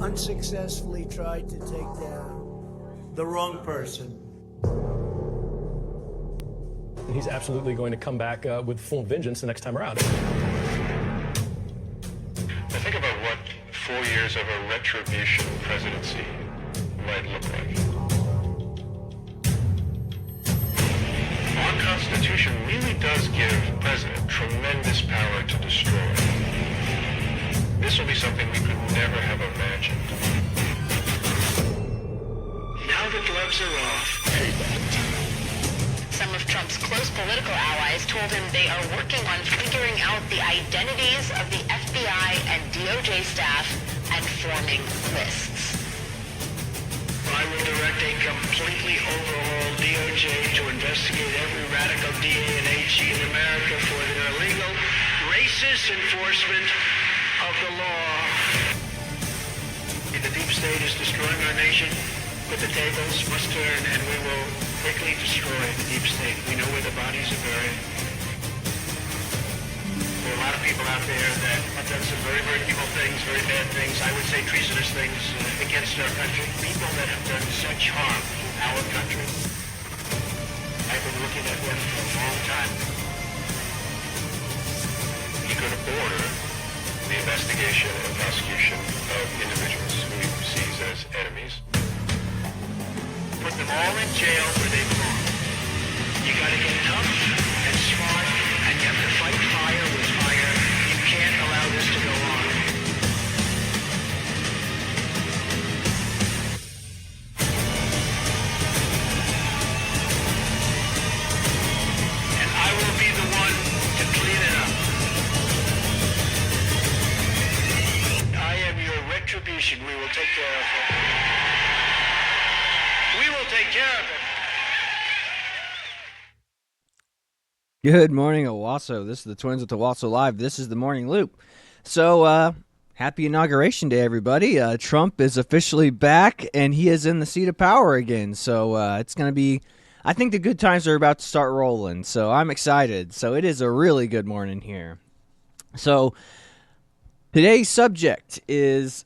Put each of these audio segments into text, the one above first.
unsuccessfully tried to take down the wrong person. He's absolutely going to come back with full vengeance the next time around. I think about what 4 years of a retribution presidency might look like. Our Constitution really does give the president tremendous power to destroy. This will be something we could never have imagined. Now the gloves are off. Some of Trump's close political allies told him they are working on figuring out the identities of the FBI and DOJ staff and forming lists. I will direct a completely overhauled DOJ to investigate every radical DA and HE in America for their illegal, racist enforcement of the law. The deep state is destroying our nation, but the tables must turn, and we will quickly destroy the deep state. We know where the bodies are buried. There are a lot of people out there that have done some very, very evil things, very bad things, I would say treasonous things against our country. People that have done such harm to our country. I've been looking at them for a long time. He could order the investigation and prosecution of individuals who he sees as enemies. Put them all in jail where they belong. You gotta get tough and smart, and you have to fight fire with fire. You can't allow this to go on. And I will be the one to clean it up. I am your retribution. We will take care of it. We will take care of it. Good morning, Owasso. This is the Twins with Owasso Live. This is the Morning Loop. So, happy Inauguration Day, everybody. Trump is officially back, and he is in the seat of power again. So, it's going to be, I think the good times are about to start rolling. So, I'm excited. So, it is a really good morning here. So, today's subject is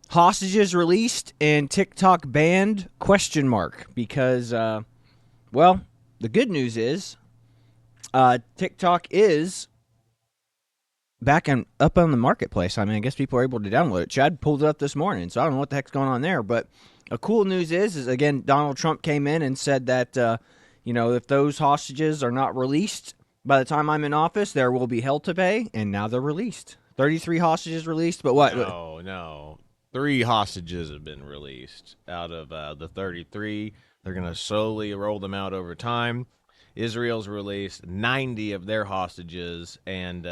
hostages released and TikTok banned, ? Because, well, the good news is TikTok is back and up on the marketplace. I mean, I guess people are able to download it. Chad pulled it up this morning, so I don't know what the heck's going on there. But a cool news is again, Donald Trump came in and said that, if those hostages are not released by the time I'm in office, there will be hell to pay, and now they're released. 33 hostages released, but what? No. 3 hostages have been released out of the 33. They're going to slowly roll them out over time. Israel's released 90 of their hostages, and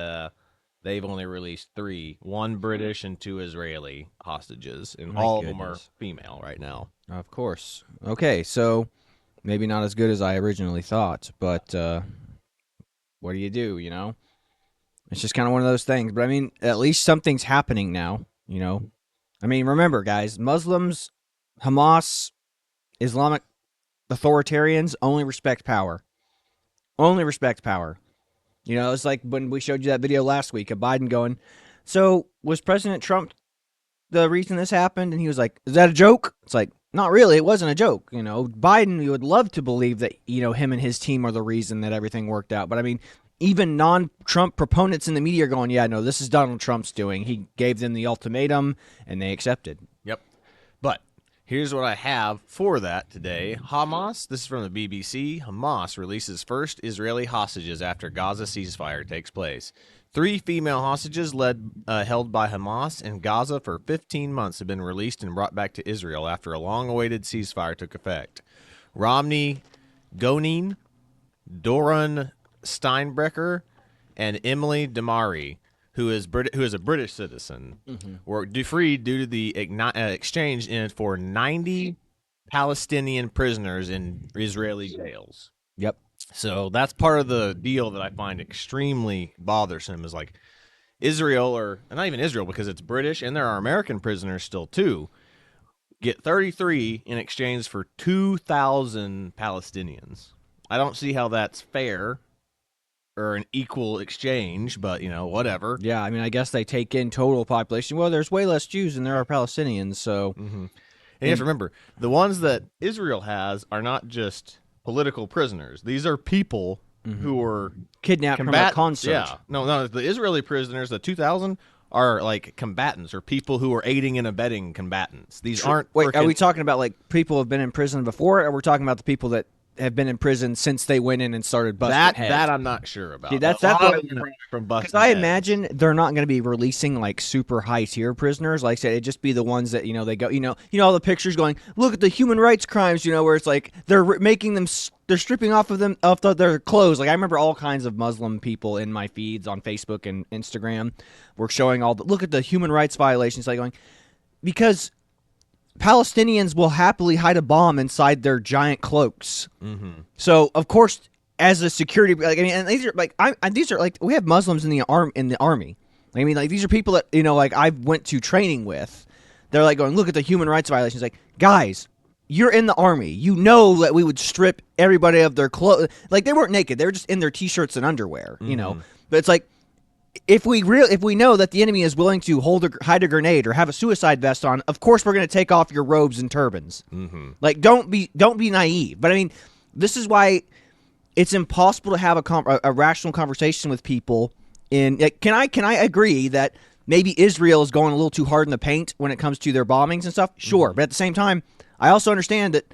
they've only released 3. 1 British and 2 Israeli hostages, and all of them are female right now. Of course. Okay, so maybe not as good as I originally thought, but what do you do, It's just kind of one of those things. But, I mean, at least something's happening now, I mean, remember, guys, Muslims, Hamas, Islamic authoritarians only respect power. Only respect power. It's like when we showed you that video last week of Biden going, so was President Trump the reason this happened? And he was like, is that a joke? It's like, not really. It wasn't a joke. Biden, you would love to believe that, him and his team are the reason that everything worked out. But I mean, even non-Trump proponents in the media are going, yeah, no, this is Donald Trump's doing. He gave them the ultimatum, and they accepted. Yep. But here's what I have for that today. Hamas, this is from the BBC, Hamas releases first Israeli hostages after Gaza ceasefire takes place. 3 female hostages held by Hamas in Gaza for 15 months have been released and brought back to Israel after a long-awaited ceasefire took effect. Romney Gonin, Doran Steinbrecher, and Emily Damari, who is a British citizen, were freed due to the exchange for 90 Palestinian prisoners in Israeli jails. Yep. So that's part of the deal that I find extremely bothersome is like Israel, or not even Israel because it's British and there are American prisoners still too, get 33 in exchange for 2,000 Palestinians. I don't see how that's fair or an equal exchange, but whatever. Yeah, I mean, I guess they take in total population. Well, there's way less Jews than there are Palestinians, so And you have to remember, the ones that Israel has are not just political prisoners. These are people who were kidnapped from a concert. Yeah, no, the Israeli prisoners, the 2,000, are like combatants or people who are aiding and abetting combatants. These aren't. Wait, are we talking about like people who have been in prison before, or we're talking about the people that have been in prison since they went in and started busting heads? That I'm not sure about. See, that's A lot what of them are from busting. Because I heads. imagine they're not going to be releasing like super high tier prisoners. Like I said, it'd just be the ones that they go, all the pictures going, look at the human rights crimes, where it's like they're making them, they're stripping off of them their clothes. Like I remember all kinds of Muslim people in my feeds on Facebook and Instagram were showing look at the human rights violations, like going, because Palestinians will happily hide a bomb inside their giant cloaks. Mm-hmm. So of course, as a security, and these are like we have Muslims in the army. I mean, like these are people that like I went to training with. They're like going, look at the human rights violations. Like, guys, you're in the army. You know that we would strip everybody of their clothes. Like they weren't naked; they were just in their t-shirts and underwear. But it's like, if we know that the enemy is willing to hide a grenade or have a suicide vest on, of course we're going to take off your robes and turbans. Mm-hmm. Like, don't be naive. But I mean, this is why it's impossible to have a rational conversation with people. Can I agree that maybe Israel is going a little too hard in the paint when it comes to their bombings and stuff? Sure, but at the same time, I also understand that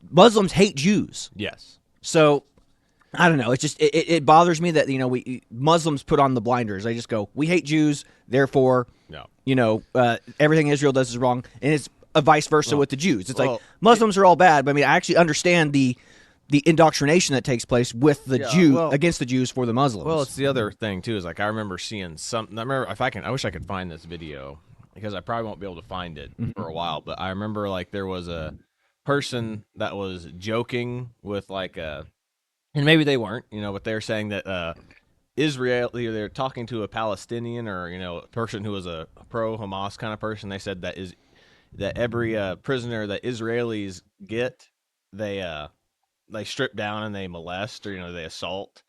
Muslims hate Jews. Yes. So I don't know. It's just it bothers me that Muslims put on the blinders. They just go, we hate Jews, therefore, everything Israel does is wrong, and it's vice versa with the Jews. It's like Muslims are all bad, but I mean, I actually understand the indoctrination that takes place with the against the Jews for the Muslims. Well, it's the other thing too. Is like I remember seeing some. I wish I could find this video because I probably won't be able to find it for a while. But I remember like there was a person that was joking with like a. And maybe they weren't, but they're saying that Israel, they're talking to a Palestinian or, a person who was a pro-Hamas kind of person. They said that every prisoner that Israelis get, they strip down and they molest or, they assault.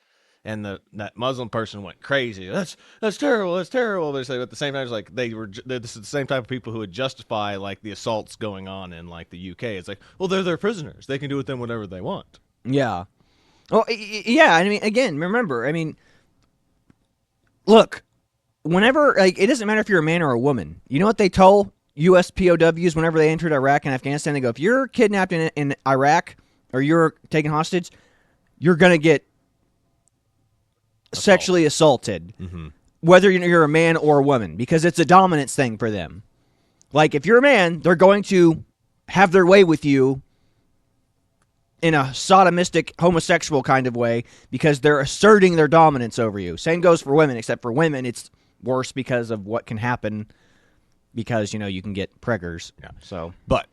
And that Muslim person went crazy. That's terrible. That's terrible. They say, but at the same time, it's like this is the same type of people who would justify like the assaults going on in like the UK. It's like, well, they're their prisoners. They can do with them whatever they want. Yeah. Well, yeah, I mean, again, remember, I mean, look, whenever, like, it doesn't matter if you're a man or a woman. You know what they told U.S. POWs whenever they entered Iraq and Afghanistan? They go, if you're kidnapped in Iraq or you're taken hostage, you're going to get sexually assaulted, whether you're a man or a woman, because it's a dominance thing for them. Like, if you're a man, they're going to have their way with you in a sodomistic, homosexual kind of way because they're asserting their dominance over you. Same goes for women, except for women, it's worse because of what can happen because, you can get preggers. Yeah. So, but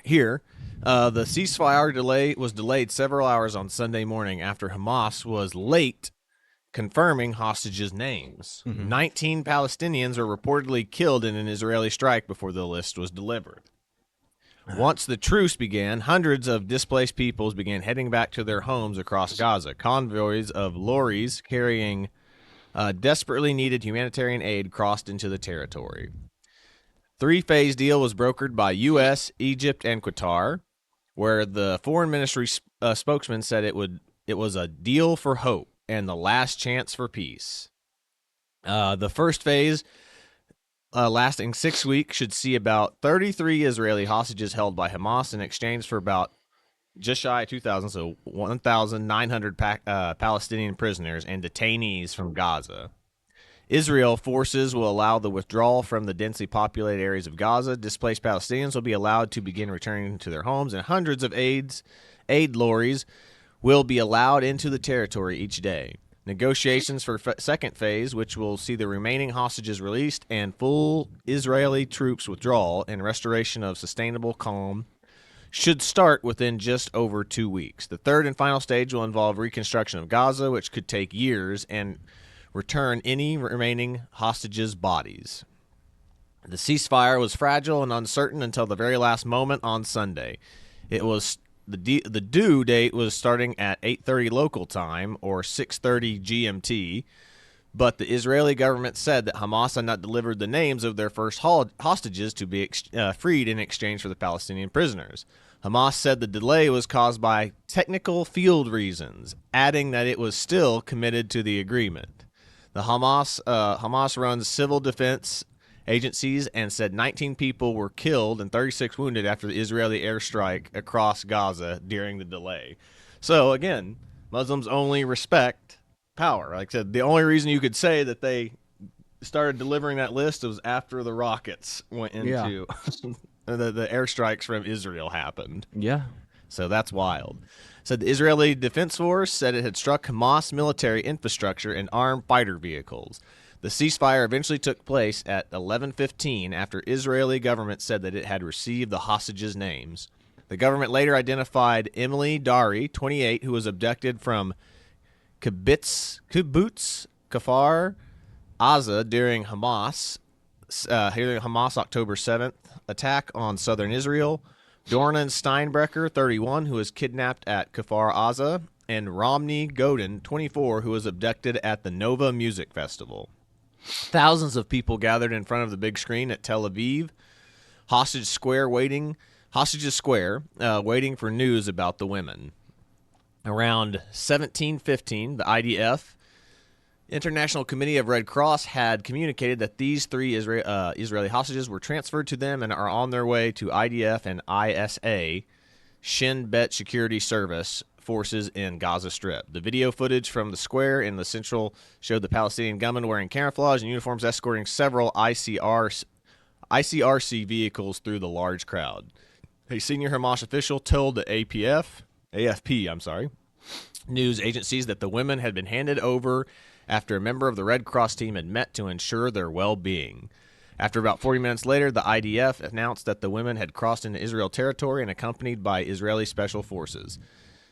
here, the ceasefire was delayed several hours on Sunday morning after Hamas was late confirming hostages' names. 19 Palestinians were reportedly killed in an Israeli strike before the list was delivered. Once the truce began, hundreds of displaced peoples began heading back to their homes across Gaza. Convoys of lorries carrying desperately needed humanitarian aid crossed into the territory. Three-phase deal was brokered by U.S., Egypt, and Qatar, where the foreign ministry spokesman said it was a deal for hope and the last chance for peace. The first phase, lasting 6 weeks, should see about 33 Israeli hostages held by Hamas in exchange for about just shy of 2,000, so 1,900 Palestinian prisoners and detainees from Gaza. Israel forces will allow the withdrawal from the densely populated areas of Gaza. Displaced Palestinians will be allowed to begin returning to their homes, and hundreds of aid lorries will be allowed into the territory each day. Negotiations for second phase, which will see the remaining hostages released and full Israeli troops withdrawal and restoration of sustainable calm, should start within just over 2 weeks. The third and final stage will involve reconstruction of Gaza, which could take years, and return any remaining hostages' bodies. The ceasefire was fragile and uncertain until the very last moment on Sunday. It was the due date was starting at 8:30 local time or 6:30 GMT. But the Israeli government said that Hamas had not delivered the names of their first hostages to be freed in exchange for the Palestinian prisoners. Hamas said the delay was caused by technical field reasons, adding that it was still committed to the agreement. The Hamas runs civil defense agencies and said 19 people were killed and 36 wounded after the Israeli airstrike across Gaza during the delay. So again, Muslims only respect power. Like I said, the only reason you could say that they started delivering that list was after the rockets went into the airstrikes from Israel happened. Yeah. So that's wild. So the Israeli Defense Force said it had struck Hamas military infrastructure and armed fighter vehicles. The ceasefire eventually took place at 11:15 after Israeli government said that it had received the hostages' names. The government later identified Emily Dari, 28, who was abducted from Kibbutz Kfar Aza during Hamas October 7th attack on southern Israel, Dornan Steinbrecher, 31, who was kidnapped at Kfar Aza, and Romney Godin, 24, who was abducted at the Nova Music Festival. Thousands of people gathered in front of the big screen at Tel Aviv Hostages Square, waiting for news about the women. Around 1715, the IDF, International Committee of Red Cross, had communicated that these three Israeli hostages were transferred to them and are on their way to IDF and ISA, Shin Bet Security Service forces in Gaza Strip. The video footage from the square in the central showed the Palestinian gunmen wearing camouflage and uniforms escorting several ICRC vehicles through the large crowd. A senior Hamas official told the AFP news agencies that the women had been handed over after a member of the Red Cross team had met to ensure their well-being. After about 40 minutes later, the IDF announced that the women had crossed into Israel territory and accompanied by Israeli special forces.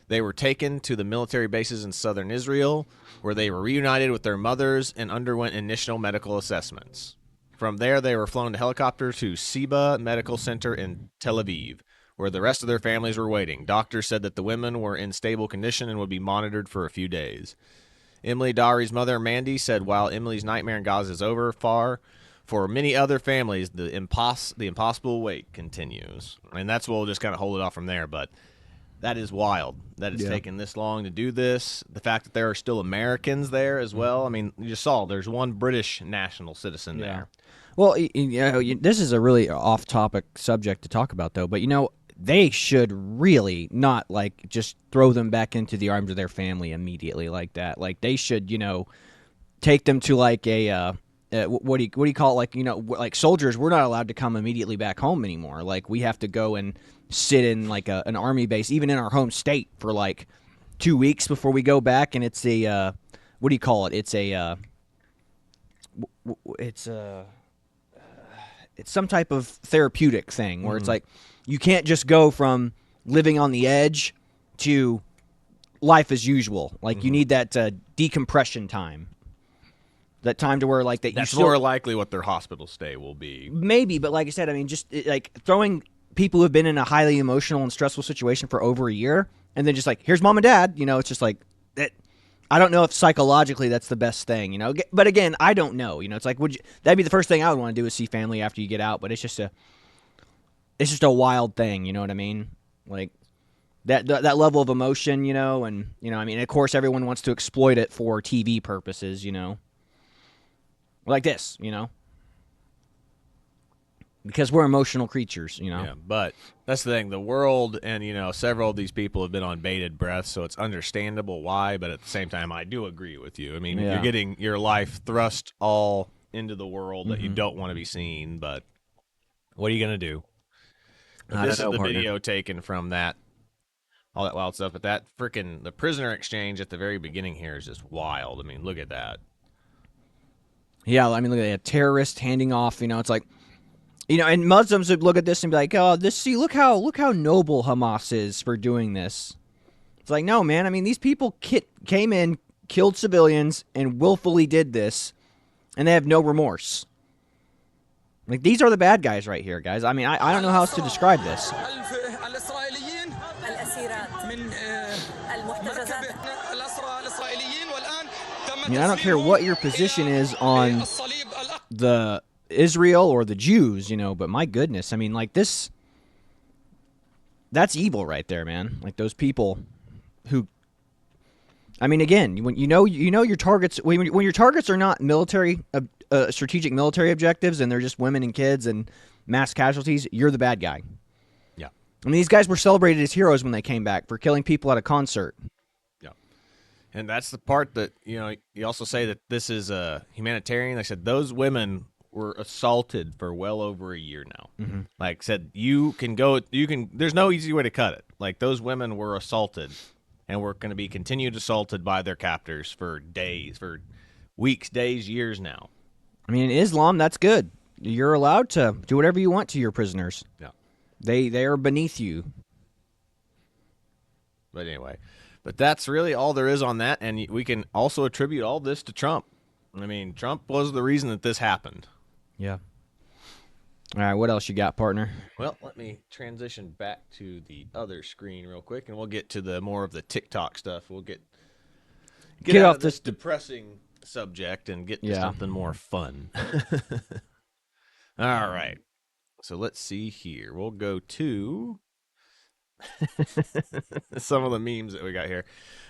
They were taken to the military bases in southern Israel, where they were reunited with their mothers and underwent initial medical assessments. From there, they were flown to helicopter to Seba Medical Center in Tel Aviv, where the rest of their families were waiting. Doctors said that the women were in stable condition and would be monitored for a few days. Emily Dari's mother, Mandy, said while Emily's nightmare in Gaza is over, for many other families, the impossible wait continues. And that's what we'll just kind of hold it off from there. But that is wild that it's taken this long to do this. The fact that there are still Americans there as well. I mean, you just saw there's one British national citizen there. Well, this is a really off-topic subject to talk about, though. But, they should really not, just throw them back into the arms of their family immediately like that. Like, they should, take them to, what do you call it? Like soldiers, we're not allowed to come immediately back home anymore. Like, we have to go and sit in, an army base, even in our home state, for, 2 weeks before we go back. And it's a, what do you call it? It's some type of therapeutic thing where it's like, you can't just go from living on the edge to life as usual. Like, you need that decompression time. That time to where, That's more likely what their hospital stay will be. Maybe, but like I said, I mean, just, throwing people who have been in a highly emotional and stressful situation for over a year, and then just, here's mom and dad, it's just that. I don't know if psychologically that's the best thing, But again, I don't know. It's like, that'd be the first thing I would want to do is see family after you get out. But it's just a wild thing. You know what I mean? Like that level of emotion, and I mean, of course, everyone wants to exploit it for TV purposes, like this, because we're emotional creatures, Yeah, but that's the thing. The world and, several of these people have been on bated breath, so it's understandable why, but at the same time, I do agree with you. I mean, you're getting your life thrust all into the world that you don't want to be seen, but what are you going to do? This is the video taken from that, all that wild stuff, but that the prisoner exchange at the very beginning here is just wild. I mean, look at that. Yeah, I mean, look at that. A terrorist handing off, it's like, and Muslims would look at this and be like, "Oh, look how noble Hamas is for doing this." It's like, no, man. I mean, these people came in, killed civilians, and willfully did this, and they have no remorse. Like, these are the bad guys right here, guys. I mean, I don't know how else to describe this. I mean, I don't care what your position is on the Israel or the Jews, but my goodness, I mean, like this, that's evil right there, man. Like those people who, I mean, again, when you know your targets, when your targets are not military, strategic military objectives, and they're just women and kids and mass casualties, you're the bad guy. Yeah. I mean, these guys were celebrated as heroes when they came back for killing people at a concert. And that's the part that, you also say that this is a humanitarian. Like I said, those women were assaulted for well over a year now. Mm-hmm. Like I said, there's no easy way to cut it. Like those women were assaulted and were going to be continued assaulted by their captors for days, for weeks, days, years now. I mean, in Islam, that's good. You're allowed to do whatever you want to your prisoners. Yeah. They are beneath you. But anyway. But that's really all there is on that, and we can also attribute all this to Trump. I mean, Trump was the reason that this happened. Yeah. All right, what else you got, partner? Well, let me transition back to the other screen real quick, and we'll get to the more of the TikTok stuff. We'll get out of this depressing subject and get to something more fun. All right. So let's see here. We'll go to some of the memes that we got here.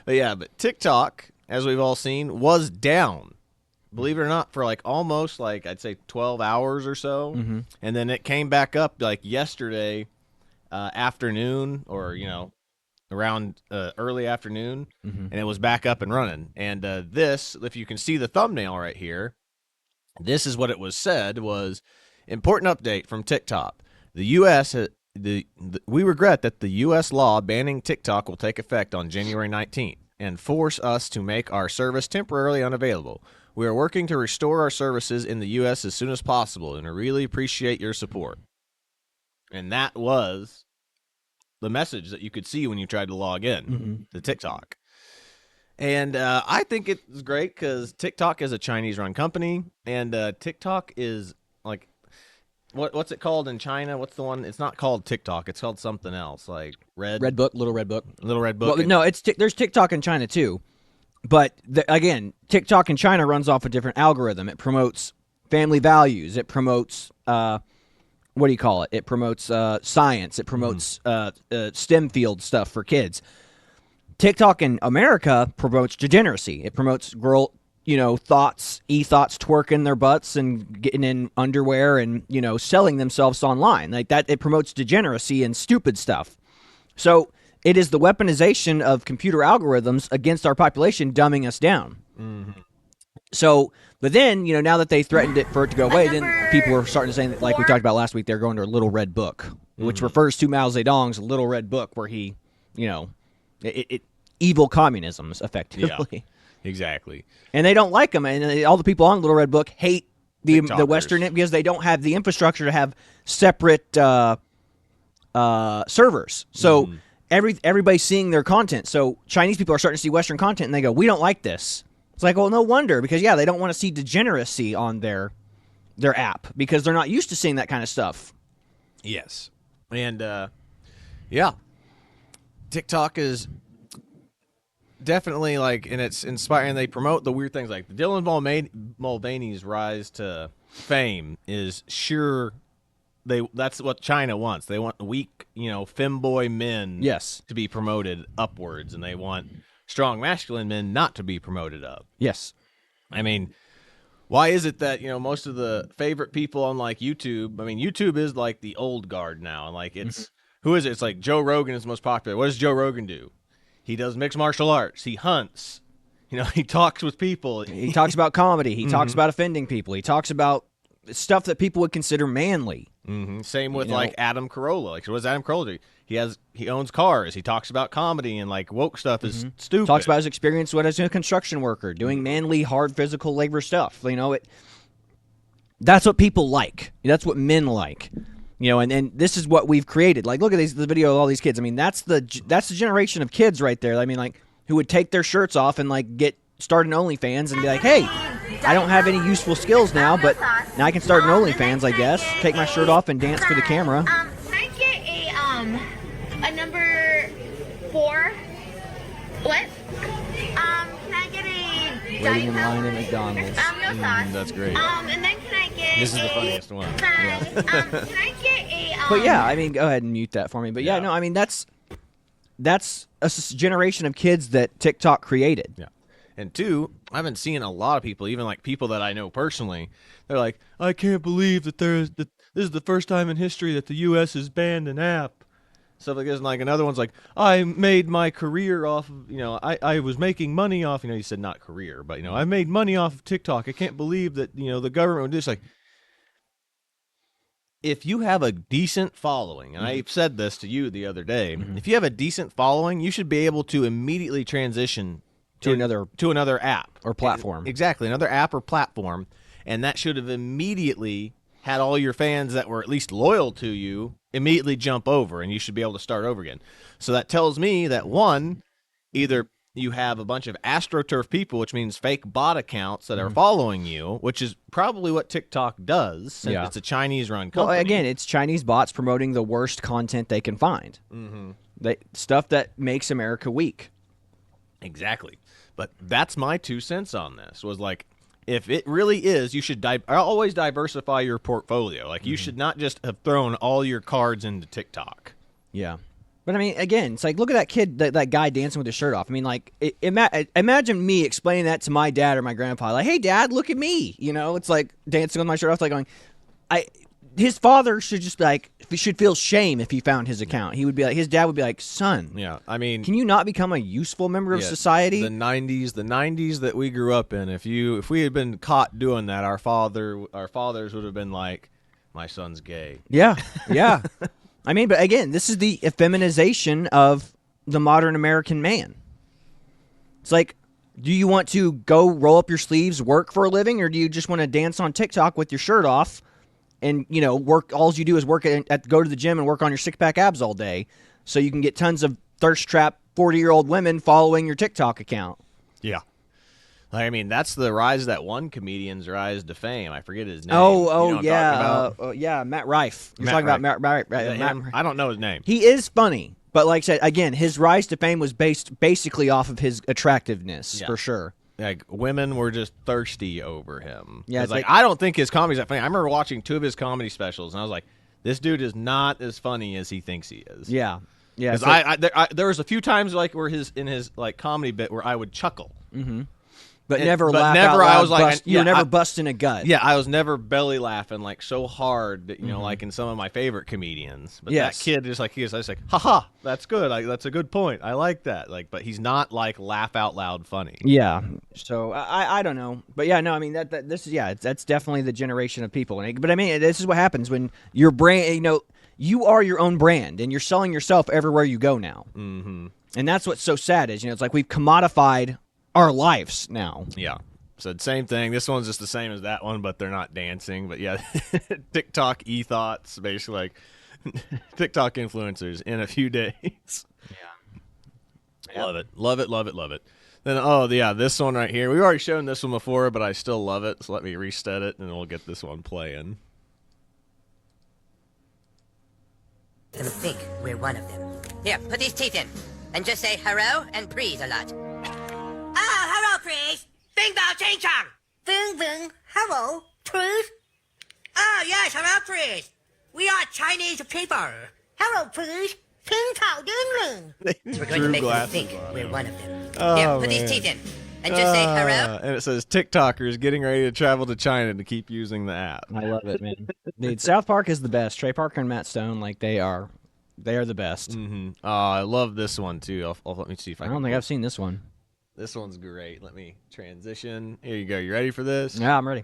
But TikTok, as we've all seen, was down. Believe it or not, for almost I'd say 12 hours or so. Mm-hmm. And then it came back up yesterday afternoon or, around early afternoon. Mm-hmm. And it was back up and running. And this, if you can see the thumbnail right here, this is what it was said was, important update from TikTok. The U.S. We regret that the U.S. law banning TikTok will take effect on January 19th and force us to make our service temporarily unavailable. We are working to restore our services in the U.S. as soon as possible, and I really appreciate your support. And that was the message that you could see when you tried to log in to TikTok. And I think it's great because TikTok is a Chinese-run company, and TikTok is what's it called in China? What's the one? It's not called TikTok. It's called something else, like Red Book, Little Red Book. Little Red Book. Well, no, there's TikTok in China too, but again, TikTok in China runs off a different algorithm. It promotes family values. It promotes what do you call it? It promotes science. It promotes STEM field stuff for kids. TikTok in America promotes degeneracy. It promotes thoughts twerking their butts and getting in underwear and, selling themselves online. Like that, it promotes degeneracy and stupid stuff. So it is the weaponization of computer algorithms against our population, dumbing us down. Mm-hmm. So, but then, now that they threatened for it to go away, then people were starting to say, like we talked about last week, they're going to a Little Red Book, which refers to Mao Zedong's Little Red Book, where he, evil communism, effectively. Yeah. Exactly. And they don't like them. And all the people on Little Red Book hate the Western because they don't have the infrastructure to have separate servers. So everybody's seeing their content. So Chinese people are starting to see Western content and they go, we don't like this. It's like, well, no wonder, because, they don't want to see degeneracy on their app because they're not used to seeing that kind of stuff. Yes. And, TikTok is definitely and it's inspiring. They promote the weird things like Dylan Mulvaney's rise to fame is that's what China wants. They want weak, femboy men to be promoted upwards, and they want strong masculine men not to be promoted up. Yes. I mean, why is it that, most of the favorite people on YouTube, YouTube is the old guard now, and it's who is it? It's Joe Rogan is the most popular. What does Joe Rogan do? He does mixed martial arts. He hunts. He talks with people. He talks about comedy. He talks about offending people. He talks about stuff that people would consider manly. Mm-hmm. Same with Adam Carolla. What does Adam Carolla do? He owns cars. He talks about comedy and woke stuff is stupid. Talks about his experience as a construction worker, doing manly, hard physical labor stuff. That's what people like. That's what men like. And this is what we've created. Look at the video of all these kids. That's the generation of kids right there. Who would take their shirts off and start an OnlyFans and be like, hey, I don't have any useful skills now, but now I can start an OnlyFans, I guess. Take my shirt off and dance for the camera. Can I get a number Waiting in line at McDonald's. No sauce. That's great. And then can I get This is the funniest one. fries? Can I get a But yeah, I mean, go ahead and mute that for me. But yeah, Yeah. no, I mean that's a generation of kids that TikTok created. Yeah. And two, I've been seeing a lot of people, even like people that I know personally, they're like, I can't believe that this is the first time in history that the U.S. has banned an app. Stuff like this. And like another one's like, I made my career off of, I was making money off, you said not career, but, I made money off of TikTok. I can't believe that, the government would do this. Like, if you have a decent following, and I said this to you the other day, if you have a decent following, you should be able to immediately transition To another app or platform. Exactly, another app or platform, and that should have immediately had all your fans that were at least loyal to you immediately jump over, and you should be able to start over again. So that tells me that one, either you have a bunch of AstroTurf people, which means fake bot accounts that are following you, which is probably what TikTok does, since it's a Chinese-run company. Well, again, it's Chinese bots promoting the worst content they can find. Stuff that makes America weak. Exactly. But that's my 2 cents on this, was like, if it really is, you should always diversify your portfolio. Like, you should not just have thrown all your cards into TikTok. Yeah. But, I mean, again, it's like, look at that kid, that guy dancing with his shirt off. I mean, like, imagine me explaining that to my dad or my grandpa. Like, hey, Dad, look at me. It's like dancing with my shirt off, like going, his father should just be like, should feel shame if he found his account. He would be like, his dad would be like, son, Yeah, I mean, can you not become a useful member of society? The '90s that we grew up in. If we had been caught doing that, our fathers would have been like, my son's gay. Yeah, yeah. I mean, but again, this is the effeminization of the modern American man. It's like, do you want to go roll up your sleeves, work for a living, or do you just want to dance on TikTok with your shirt off? And, work. All you do is go to the gym and work on your six-pack abs all day, so you can get tons of thirst-trapped 40-year-old women following your TikTok account. Yeah. Like, I mean, that's the rise of that one comedian's rise to fame. I forget his name. Yeah, Matt Rife. You're talking about Matt Rife. I don't know his name. He is funny, but like I said, again, his rise to fame was based basically off of his attractiveness, for sure. Like, women were just thirsty over him. Yeah, it's like, I don't think his comedy's that funny. I remember watching 2 of his comedy specials, and I was like, this dude is not as funny as he thinks he is. Yeah. Yeah. Because there was a few times like where in his like comedy bit where I would chuckle. But never laugh never, out loud, I was like, you were never busting a gut. Yeah, I was never belly laughing like so hard that, like in some of my favorite comedians. But that kid just like, I was like, haha, that's good. That's a good point. I like that. Like, but he's not like laugh out loud funny. Yeah. So I don't know. But yeah, no, I mean, that's definitely the generation of people. But I mean, this is what happens when your brand, you are your own brand and you're selling yourself everywhere you go now. Mm-hmm. And that's what's so sad is, it's like we've commodified our lives now. Yeah. So same thing. This one's just the same as that one, but they're not dancing. But yeah, TikTok e-thoughts, basically like TikTok influencers in a few days. Yeah. Love it. Love it, love it, love it. Then, this one right here. We've already shown this one before, but I still love it. So let me reset it, and we'll get this one playing. Them think we're one of them. Here, put these teeth in, and just say hello and please a lot. Oh, hello, please. Bing bao ching chong. Bing bing. Hello, please. Oh, yes, hello, please. We are Chinese people. Hello, please. Ping chao ding ling. We're going to make them think we're one of them. Here, put these teeth in, and just say hello. And it says TikTokers getting ready to travel to China to keep using the app. I love it, man. Dude, South Park is the best. Trey Parker and Matt Stone, like they are the best. Mm-hmm. I love this one too. Let me see if I don't think I've seen this one. This one's great. Let me transition. Here you go. You ready for this? Yeah, I'm ready.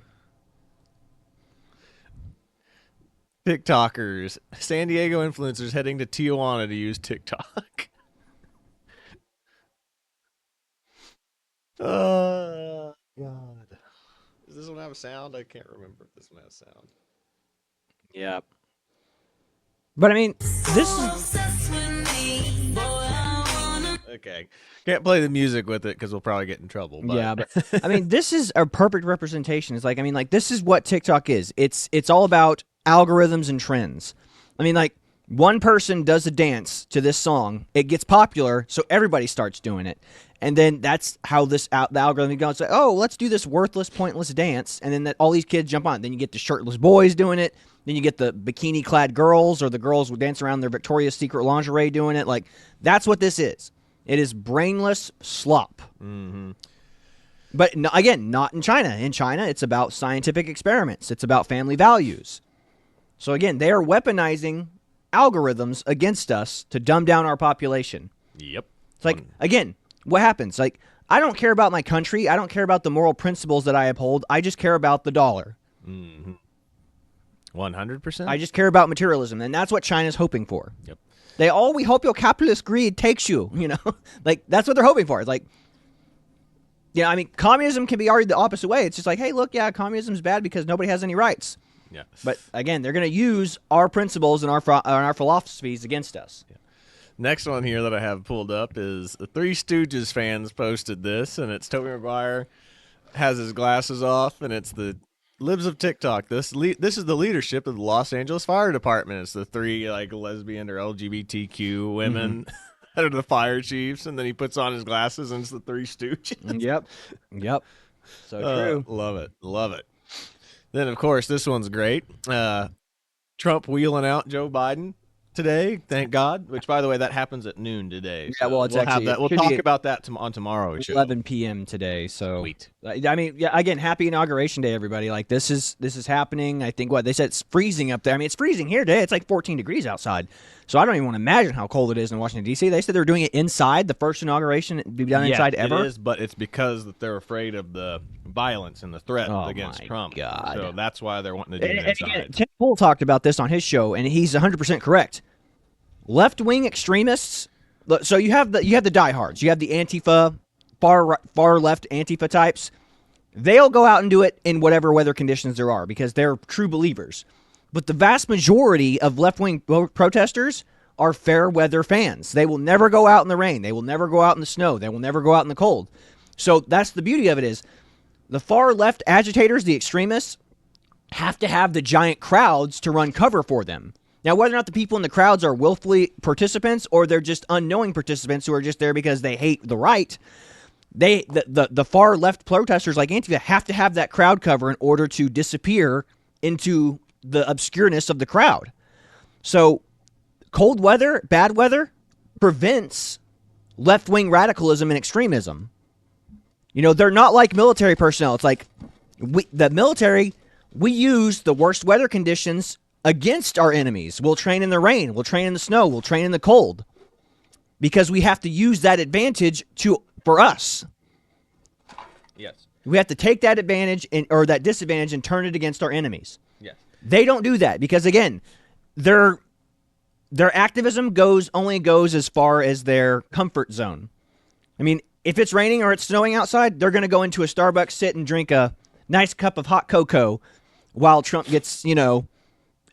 TikTokers. San Diego influencers heading to Tijuana to use TikTok. Oh, God. Does this one have a sound? I can't remember if this one has sound. Yeah. But I mean, this is... Okay. Can't play the music with it because we'll probably get in trouble. But. Yeah, but I mean, this is a perfect representation. It's like, I mean, like, this is what TikTok is. It's all about algorithms and trends. I mean, like, one person does a dance to this song, it gets popular, so everybody starts doing it. And then that's how the algorithm goes. Like, oh, let's do this worthless, pointless dance. And then all these kids jump on. Then you get the shirtless boys doing it. Then you get the bikini-clad girls, or the girls who dance around their Victoria's Secret lingerie doing it. Like, that's what this is. It is brainless slop. Mm-hmm. But again, not in China. In China, it's about scientific experiments. It's about family values. So again, they are weaponizing algorithms against us to dumb down our population. Yep. It's like, again, what happens? Like, I don't care about my country. I don't care about the moral principles that I uphold. I just care about the dollar. 100%. I just care about materialism, and that's what China's hoping for. Yep. We hope your capitalist greed takes you, Like, that's what they're hoping for. It's like, I mean, communism can be argued the opposite way. It's just like, hey, look, yeah, communism's bad because nobody has any rights. Yeah. But again, they're going to use our principles and our philosophies against us. Yeah. Next one here that I have pulled up is the Three Stooges fans posted this, and it's Tobey Maguire has his glasses off, and it's the libs of TikTok. This is the leadership of the Los Angeles Fire Department. It's the three like lesbian or LGBTQ women that are the fire chiefs, and then he puts on his glasses, and it's the Three Stooges. Yep. So true. Love it. Then, of course, this one's great. Trump wheeling out Joe Biden today, thank God. Which, by the way, that happens at noon today. Yeah, well, it's we'll actually have that. We'll talk about that on tomorrow's show. 11 p.m. today. So, Sweet. I mean, yeah. Again, happy Inauguration Day, everybody. Like, this is happening. I think what they said, it's freezing up there. I mean, it's freezing here today. It's like 14 degrees outside. So I don't even want to imagine how cold it is in Washington D.C. They said they were doing it inside. The first inauguration be done inside ever. It is, but it's because that they're afraid of the violence and the threat against Trump. God. So that's why they're wanting to do it inside. Again, Tim Pool talked about this on his show, and he's 100% correct. Left-wing extremists. So you have the diehards. You have the Antifa, far left Antifa types. They'll go out and do it in whatever weather conditions there are because they're true believers. But the vast majority of left-wing protesters are fair weather fans. They will never go out in the rain. They will never go out in the snow. They will never go out in the cold. So that's the beauty of it is the far left agitators, the extremists, have to have the giant crowds to run cover for them. Now, whether or not the people in the crowds are willfully participants or they're just unknowing participants who are just there because they hate the right, the far left protesters like Antifa have to have that crowd cover in order to disappear into the obscureness of the crowd. So cold weather, bad weather prevents left-wing radicalism and extremism. They're not like military personnel. It's like the military, we use the worst weather conditions against our enemies. We'll train in the rain. We'll train in the snow. We'll train in the cold because we have to use that advantage for us. Yes. We have to take that advantage or that disadvantage and turn it against our enemies. Yes. They don't do that because, again, their activism only goes as far as their comfort zone. I mean, if it's raining or it's snowing outside, they're going to go into a Starbucks, sit and drink a nice cup of hot cocoa while Trump gets,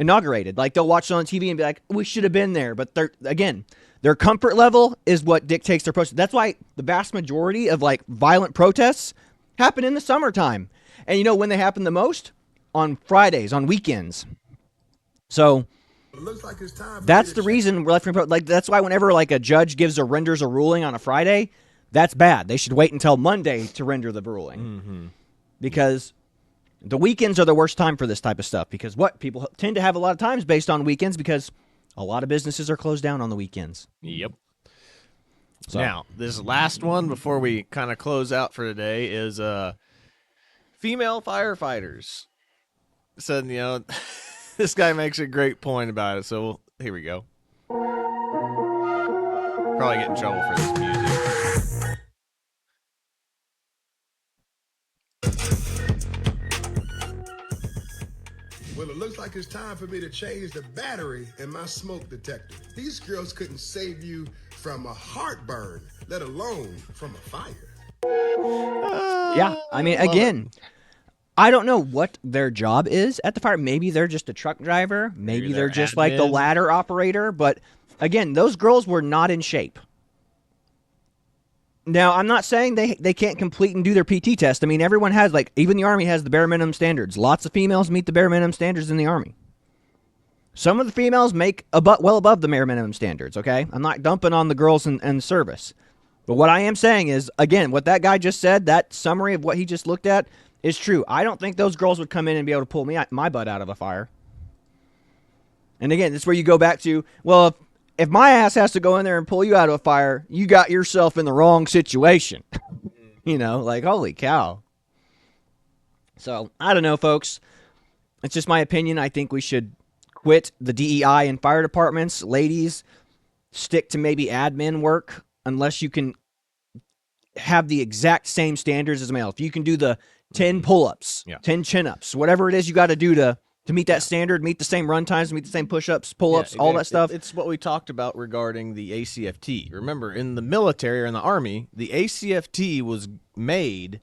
inaugurated. Like, they'll watch it on TV and be like, we should have been there. But their comfort level is what dictates their protest. That's why the vast majority of violent protests happen in the summertime. And when they happen the most? On Fridays, on weekends. So looks like it's time. That's the reason that's why whenever a judge renders a ruling on a Friday, that's bad. They should wait until Monday to render the ruling. Because the weekends are the worst time for this type of stuff. Because people tend to have a lot of times based on weekends because a lot of businesses are closed down on the weekends. Yep. So. Now, this last one before we kind of close out for today is female firefighters. Said, this guy makes a great point about it. So here we go. Probably get in trouble for this music. Well, it looks like it's time for me to change the battery in my smoke detector. These girls couldn't save you from a heartburn, let alone from a fire. Yeah, I mean, again, I don't know what their job is at the fire. Maybe they're just a truck driver. Maybe they're just like the ladder operator. But again, those girls were not in shape. Now, I'm not saying they can't complete and do their PT test. I mean, everyone has, even the Army has the bare minimum standards. Lots of females meet the bare minimum standards in the Army. Some of the females make well above the bare minimum standards, okay? I'm not dumping on the girls in service. But what I am saying is, again, what that guy just said, that summary of what he just looked at is true. I don't think those girls would come in and be able to pull my butt out of a fire. And again, this is where you go back to, well, if my ass has to go in there and pull you out of a fire, you got yourself in the wrong situation. Like, holy cow. So, I don't know, folks. It's just my opinion. I think we should quit the DEI in fire departments. Ladies, stick to maybe admin work unless you can have the exact same standards as male. If you can do the 10 pull-ups, 10 chin-ups, whatever it is you got to do to meet that standard, meet the same run times, meet the same push-ups, pull-ups, all that stuff. It's what we talked about regarding the ACFT. Remember, in the military or in the Army, the ACFT was made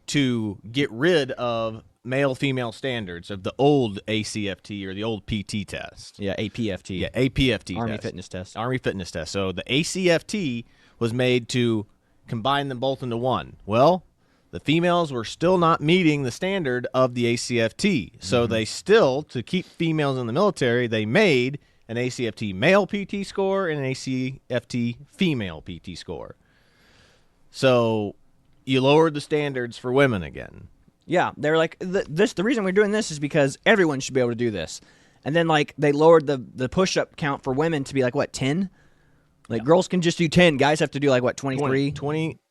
to get rid of male-female standards of the old ACFT or the old PT test. Yeah, APFT. Yeah, APFT Army test. Fitness Test. Army Fitness Test. So the ACFT was made to combine them both into one. Well, the females were still not meeting the standard of the ACFT. So they still, to keep females in the military, they made an ACFT male PT score and an ACFT female PT score. So you lowered the standards for women again. Yeah, they're like, the reason we're doing this is because everyone should be able to do this. And then, like, they lowered the push-up count for women to be, like, what, 10? Like, girls can just do 10. Guys have to do, like, what, 23?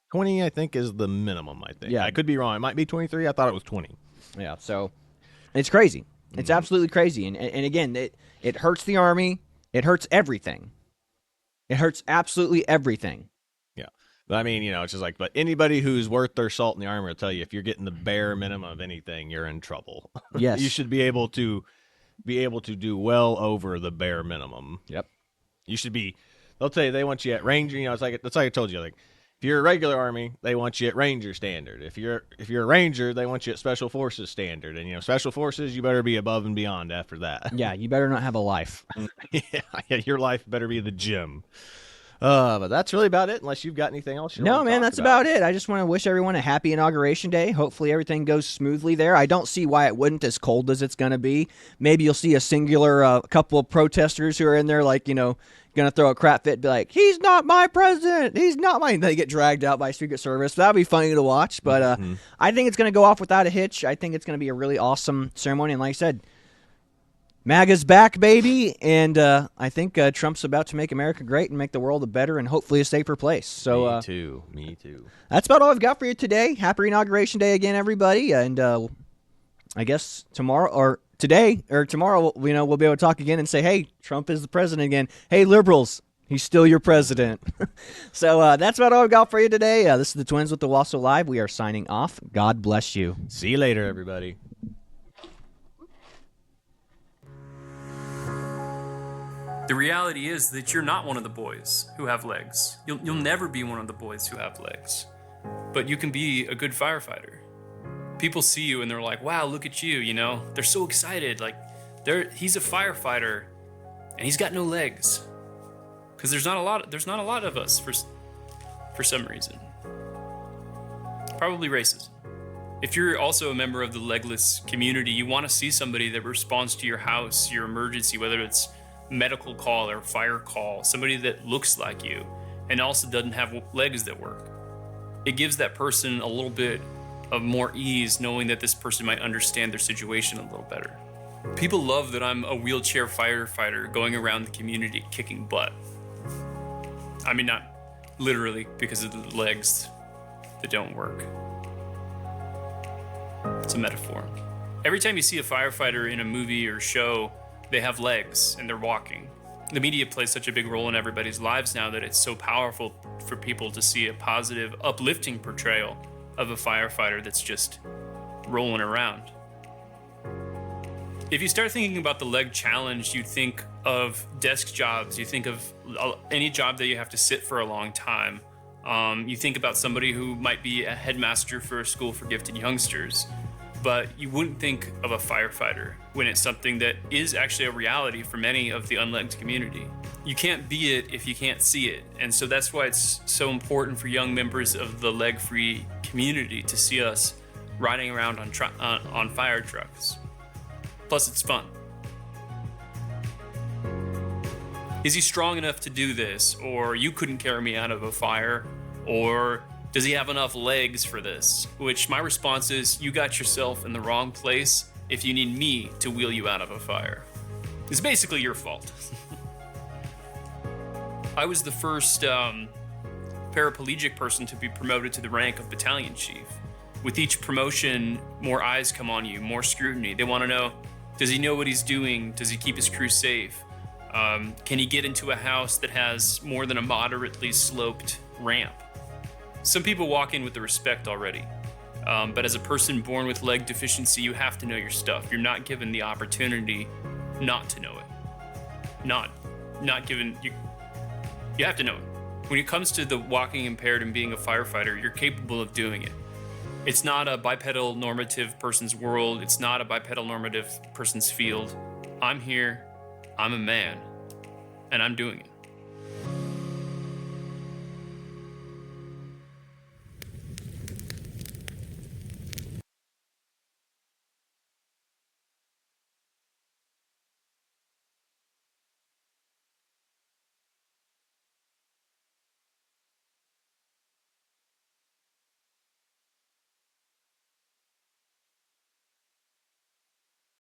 20, I think, is the minimum, I think. Yeah. I could be wrong. It might be 23. I thought it was 20. Yeah, so it's crazy. It's absolutely crazy. And again, it hurts the Army. It hurts everything. It hurts absolutely everything. Yeah. But I mean, it's just like, but anybody who's worth their salt in the Army will tell you if you're getting the bare minimum of anything, you're in trouble. Yes. You should be able to do well over the bare minimum. Yep. You should be, they'll tell you they want you at Ranger, it's like I told you, like, if you're a regular Army, they want you at Ranger standard. If you're a Ranger, they want you at Special Forces standard. And Special Forces, you better be above and beyond after that. Yeah, you better not have a life. yeah, your life better be the gym. But that's really about it, unless you've got anything else you want to No, man, talk that's about it. I just want to wish everyone a happy Inauguration Day. Hopefully everything goes smoothly there. I don't see why it wouldn't, as cold as it's going to be. Maybe you'll see a singular couple of protesters who are in there, like, going to throw a crap fit and be like, he's not my president. He's not my... They get dragged out by Secret Service. That'd be funny to watch. But I think it's going to go off without a hitch. I think it's going to be a really awesome ceremony. And like I said, MAGA's back, baby, and I think Trump's about to make America great and make the world a better and hopefully a safer place. So, Me too. That's about all I've got for you today. Happy Inauguration Day again, everybody, and I guess tomorrow or today or tomorrow, we'll be able to talk again and say, hey, Trump is the president again. Hey, liberals, he's still your president. So that's about all I've got for you today. This is the Twins with the Owasso Live. We are signing off. God bless you. See you later, everybody. The reality is that you're not one of the boys who have legs. You'll never be one of the boys who have legs. But you can be a good firefighter. People see you and they're like, wow, look at you, They're so excited. Like, he's a firefighter and he's got no legs. Because there's not a lot of us for some reason. Probably racism. If you're also a member of the legless community, you want to see somebody that responds to your house, your emergency, whether it's medical call or fire call, somebody that looks like you and also doesn't have legs that work. It gives that person a little bit of more ease knowing that this person might understand their situation a little better. People love that I'm a wheelchair firefighter going around the community kicking butt. I mean, not literally because of the legs that don't work. It's a metaphor. Every time you see a firefighter in a movie or show, they have legs and they're walking. The media plays such a big role in everybody's lives now that it's so powerful for people to see a positive, uplifting portrayal of a firefighter that's just rolling around. If you start thinking about the leg challenge, you think of desk jobs, you think of any job that you have to sit for a long time. You think about somebody who might be a headmaster for a school for gifted youngsters. But you wouldn't think of a firefighter when it's something that is actually a reality for many of the unlegged community. You can't be it if you can't see it. And so that's why it's so important for young members of the leg-free community to see us riding around on fire trucks. Plus, it's fun. Is he strong enough to do this? Or you couldn't carry me out of a fire? Or does he have enough legs for this? Which my response is, you got yourself in the wrong place if you need me to wheel you out of a fire. It's basically your fault. I was the first paraplegic person to be promoted to the rank of battalion chief. With each promotion, more eyes come on you, more scrutiny. They want to know, does he know what he's doing? Does he keep his crew safe? Can he get into a house that has more than a moderately sloped ramp? Some people walk in with the respect already. But as a person born with leg deficiency, you have to know your stuff. You're not given the opportunity not to know it. Not given, you have to know it. When it comes to the walking impaired and being a firefighter, you're capable of doing it. It's not a bipedal normative person's world. It's not a bipedal normative person's field. I'm here, I'm a man, and I'm doing it.